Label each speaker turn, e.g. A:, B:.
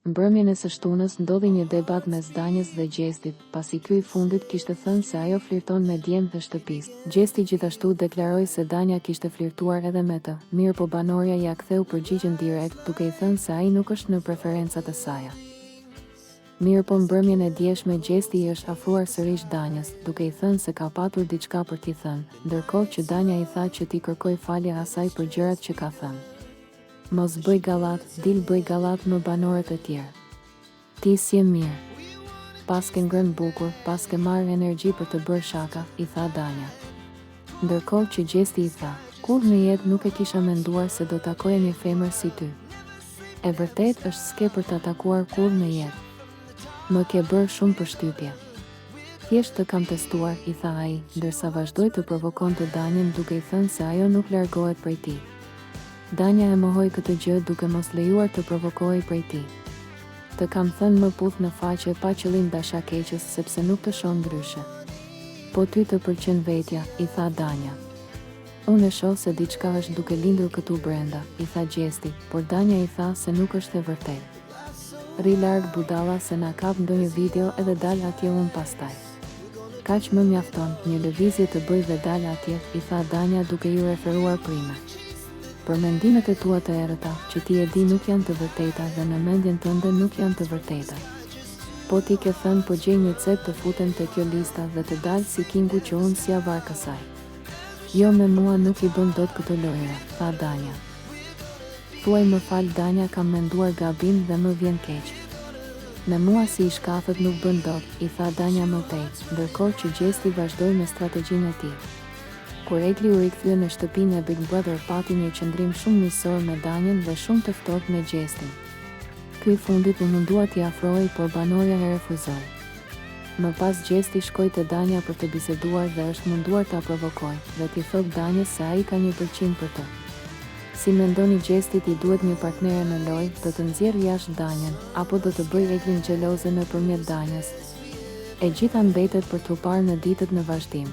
A: Mbrëmjen e së shtunës ndodhi një debat mes Danjës dhe Gjestit, pasi ky i fundit kishte thënë se ajo flirton me djemt të shtëpisë. Gjesti gjithashtu deklaroi se Danja kishte flirtuar edhe me të, mirë po banorja ja ktheu përgjigjen direkt, duke i thënë se ai nuk është në preferencat e saj. Mirë po mbrëmjen e djeshme Gjesti i është afruar sërish Danjës, duke i thënë se ka patur diçka për t'i thënë, ndërkohë që Danja i tha që t'i kërkoj falje asaj për gjërat që ka thënë. Mos bëj gallat, dil bëj gallat më banorët e tjerë. Ti si e mirë. Pas ke ngrënë bukur, pas ke marrë energji për të bërë shaka, i tha Danja. Ndërkohë që Gjesti i tha, kur në jetë nuk e kisha menduar se do takoja një femër si ty. E vërtet është s'ke për ta takuar kur në jetë. Më ke bërë shumë përshtypje. Thjesht të kam testuar, i tha ai, ndërsa vazhdoi të provokonte Danjën duke i thënë se ajo nuk largohet prej tij. Danja e mohoi këtë gjë duke mos lejuar të provokohej prej tij. Të kam thënë më puth në faqe pa qëllim dashakeqës sepse nuk të shoh ndryshe. Po ty të pëlqen vetja, i tha Danja. Unë e shoh se diçka është duke lindur këtu brenda, i tha Gjesti, por Danja i tha se nuk është e vërtetë. Rri larg budalla se na kap ndonjë video edhe dal atje unë pastaj. Kaq më mjafton, një lëvizje të bëj dhe dal atje, i tha Danja duke ju referuar prime. Për mendimet e tua të errëta, që ti e di nuk janë të vërteta dhe në mendjen tënde nuk janë të vërteta. Po ti ke thënë po gjej një cep të futem te kjo lista dhe të dalë si kingu që unë si avar kësaj. Jo, me mua nuk i bën dot këtë lojëra, tha Danja. Thuaj më fal Danja, kam menduar gabim dhe më vjen keq. Me mua si i shkafët nuk bën dot, i tha Danja më tej, ndërkohë që Gjesti vazhdoi me strategjinë e tij. Kur Egli u rikthye në shtëpinë e Big Brother pati një qëndrim shumë miqësor me Danjën dhe shumë të ftohtë me Gjestin. Ky fundit u mundua t'i afrohej, por banorja e refuzoi. Më pas Gjesti shkoi te Danja për të biseduar dhe është munduar ta provokojë dhe t'i thotë Danjës se ai ka një përqim për të. Si mendoni Gjesti t'i duhet një partnere në lojë, do të nxjerrë jashtë Danjën, apo do të bëjë Eglin xheloze nëpërmjet Danjës? E gjitha mbetet për t'u parë në ditët në vazhdim.